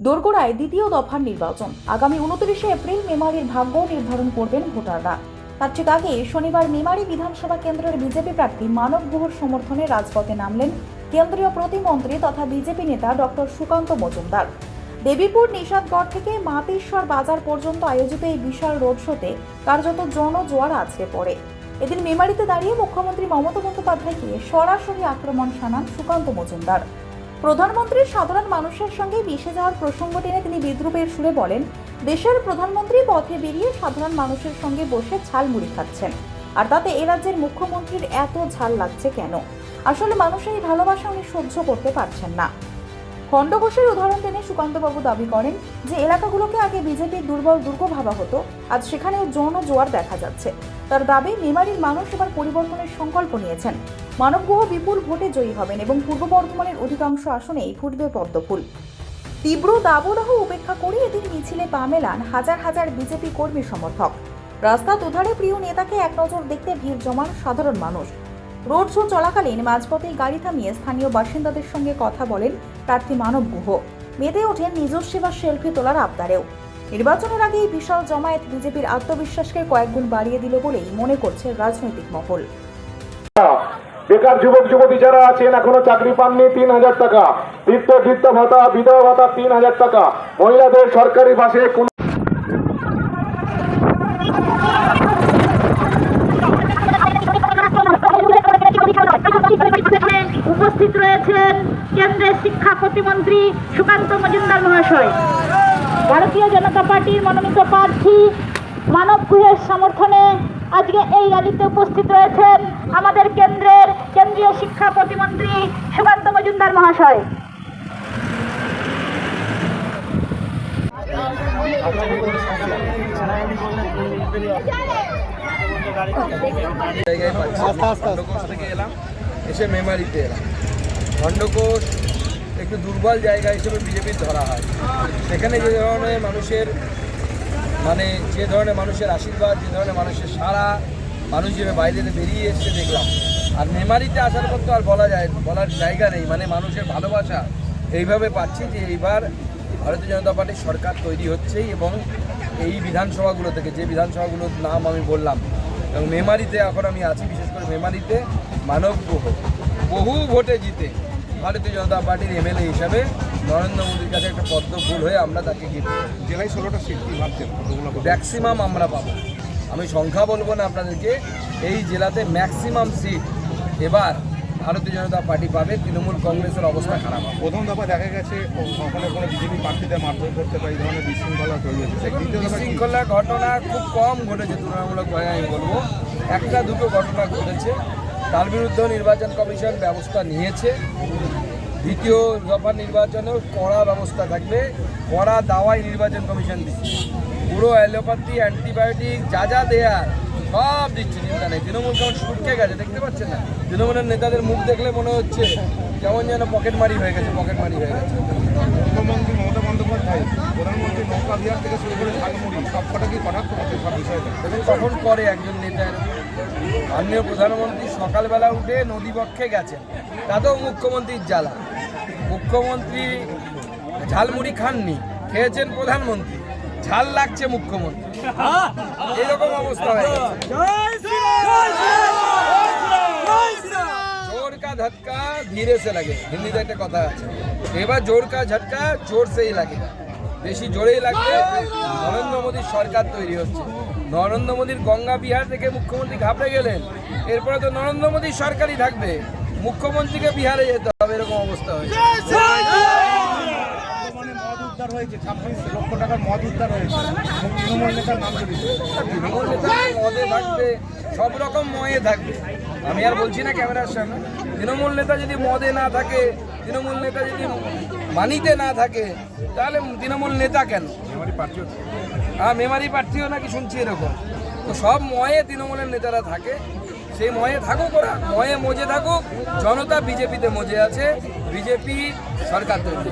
দোরগোড়ায় দ্বিতীয় দফার নির্বাচন। আগামী 29শে এপ্রিল মেমারির ভাগ্য নির্ধারণ করবেন ভোটাররা। তার ঠিক আগে শনিবার মেমারি বিধানসভা কেন্দ্রের বিজেপি প্রার্থী মানব গুহর সমর্থনে রাজপথে নামলেন কেন্দ্রীয় প্রতিমন্ত্রী তথা বিজেপি নেতা ডক্টর সুকান্ত মজুমদার। দেবীপুর নিষাদগড় থেকে মাতেশ্বর বাজার পর্যন্ত আয়োজিত এই বিশাল রোড শোতে কার্যত জনজোয়ার আছড়ে পড়ে। এদিন মেমারিতে দাঁড়িয়ে মুখ্যমন্ত্রী মমতা বন্দ্যোপাধ্যায়কে সরাসরি আক্রমণ শানান সুকান্ত মজুমদার। প্রধানমন্ত্রীর সাধারণ মানুষের সঙ্গে মিশে যাওয়ার প্রসঙ্গ টেনে তিনি বিদ্রূপের সুরে বলেন, দেশের প্রধানমন্ত্রী পথে বেরিয়ে সাধারণ মানুষের সঙ্গে বসে ঝালমুড়ি খাচ্ছেন, আর তাতে এ রাজ্যের মুখ্যমন্ত্রীর এত ঝাল লাগছে কেন? আসলে মানুষের এই ভালোবাসা উনি সহ্য করতে পারছেন না। খণ্ডঘোষের উদাহরণ টেনে সুকান্তবাবু দাবি করেন যে এলাকাগুলোকে আগে বিজেপির দুর্বল দুর্গ ভাবা হতো, আজ সেখানেও জনজোয়ার দেখা যাচ্ছে। তার দাবি, মেমারির মানুষ এবার পরিবর্তনের সংকল্প নিয়েছেন। মানব গুহ বিপুল ভোটে জয়ী হবেন এবং পূর্ব বর্ধমানের অধিকাংশ আসনেই ফুটবে পদ্মফুল। তীব্র দাবদাহ উপেক্ষা করে এদিন মিছিলে পা মেলান হাজার হাজার বিজেপি কর্মী সমর্থক। রাস্তা দুধারে প্রিয় নেতাকে এক নজর দেখতে ভিড় জমান সাধারণ মানুষ। রোড শো চলাকালীন মাঝপথেই গাড়ি থামিয়ে স্থানীয় বাসিন্দাদের সঙ্গে কথা বলেন প্রার্থী মানব গুহ। মেতে ওঠেন নিজস্ব বা সেলফি তোলার আবদারেও। নির্বাচনের আগে এই বিশাল জমায়েত বিজেপির আত্মবিশ্বাসকে কয়েকগুণ বাড়িয়ে দিল বলেই মনে করছে রাজনৈতিক মহল। বেকার যুবক যুবতী যারা আছেন এখনো চাকরি পাননি, 3000 টাকা বৃদ্ধ ভাতা, বিধবা ভাতা 3000 টাকা, মহিলাদের সরকারি বাসে উপস্থিত রয়েছেন কেন্দ্রের শিক্ষা প্রতিমন্ত্রী সুকান্ত মজুমদার মহাশয়। ভারতীয় জনতা পার্টির মনোনীত প্রার্থী মানব গুহের সমর্থনে আজকে এই র্যালিতে উপস্থিত রয়েছেন আমাদের কেন্দ্রীয় শিক্ষা প্রতিমন্ত্রী সুকান্ত মজুমদার মহাশয়। এসে মেমারিতে এলাম। খণ্ডঘোষ একটু দুর্বল জায়গা হিসেবে বিজেপির ধরা হয়। সেখানে যে ধরনের মানুষের আশীর্বাদ, যে ধরনের মানুষের সারা, মানুষ যেভাবে বাইরে বেরিয়ে এসছে দেখলাম। আর মেমারিতে আসার পর তো আর বলার জায়গা নেই। মানুষের ভালোবাসা এইভাবে পাচ্ছি যে এইবার ভারতীয় জনতা পার্টির সরকার তৈরি হচ্ছেই, এবং এই বিধানসভাগুলো থেকে, যে বিধানসভাগুলোর নাম আমি বললাম, এবং মেমারিতে এখন আমি আছি, বিশেষ করে মেমারিতে মানব গুহ বহু ভোটে জিতে ভারতীয় জনতা পার্টির এমএলএ হিসাবে নরেন্দ্র মোদীর কাছে একটা পদ্মফুল হয়ে আমরা তাকে গিফট। জেলায় 16টা সিট ভাবছেন ম্যাক্সিমাম আমরা পাবো। আমি সংখ্যা বলবো না আপনাদেরকে, এই জেলাতে ম্যাক্সিমাম সিট এবার ভারতীয় জনতা পার্টি পাবে। তৃণমূল কংগ্রেসের অবস্থা খারাপ হবে। প্রথম দফা দেখা গেছে কখনো কোনো বিজেপি প্রার্থীদের মারধর করতে পারে, এই ধরনের বিশৃঙ্খলা তৈরি হয়েছে। বিশৃঙ্খলার ঘটনা খুব কম ঘটেছে তুলনামূলকভাবে, আমি বলবো একটা দুটো ঘটনা ঘটেছে। তার বিরুদ্ধে নির্বাচন কমিশন ব্যবস্থা নিয়েছে। দ্বিতীয় দফার নির্বাচনেও কড়া ব্যবস্থা থাকবে, কড়া দাওয়াই নির্বাচন কমিশন দিচ্ছে। পুরো অ্যালোপ্যাথি, অ্যান্টিবায়োটিক যা দেয়ার সব দিচ্ছে, চিন্তা নেই। তৃণমূল কেমন সুটকে গেছে দেখতে পাচ্ছেন না? তৃণমূলের নেতাদের মুখ দেখলে মনে হচ্ছে কেমন যেন পকেটমারি হয়ে গেছে। মুখ্যমন্ত্রী মমতা বন্দ্যোপাধ্যায় প্রধানমন্ত্রী নৌকা বিহার থেকে শুরু করে ঝালমুড়ি সবকটা কি কটাক্ষ করছে সব বিষয়টা? এবং তখন করে একজন নেতার, মাননীয় প্রধানমন্ত্রী সকালবেলা উঠে নদীপক্ষে গেছেন, তাতেও মুখ্যমন্ত্রীর জ্বালা। মুখ্যমন্ত্রী ঝালমুড়ি খাননি, খেয়েছেন প্রধানমন্ত্রী, ঝাল লাগছে মুখ্যমন্ত্রী, এরকম অবস্থা হয়ে গেছে। জোর কা ঝটকা ধীরে সে লাগে, হিন্দিতে একটা কথা আছে। এবার জোর কা ঝটকা জোর সেই লাগে, বেশি জোরেই লাগবে। নরেন্দ্র মোদীর সরকার তৈরি হচ্ছে। নরেন্দ্র মোদীর গঙ্গা বিহার থেকে মুখ্যমন্ত্রী ঘাবড়ে গেলেন, এরপরে তো নরেন্দ্র মোদীর সরকারই থাকবে, মুখ্যমন্ত্রীকে বিহারে যেতে হবে, এরকম অবস্থা হয়েছে। মদ উদ্ধার হয়েছে, 26 লক্ষ টাকার মদ উদ্ধার হয়েছে। তৃণমূল নেতার নাম জড়িত। তৃণমূল নেতা মদে থাকবে, সব রকম ময়ে থাকবে। আমি আর বলছি না ক্যামেরার সামনে, তৃণমূল নেতা যদি মদে না থাকে, তৃণমূল নেতা যদি মানিতে না থাকে, তাহলে তৃণমূল নেতা কেন? মেমারি প্রার্থীও নাকি শুনছি এরকম। তো সব ময়ে তৃণমূলের নেতারা থাকে, সেই ময়ে থাকুক, ওরা ময়ে মজে থাকুক। জনতা বিজেপিতে মজে আছে, বিজেপি সরকার তৈরি।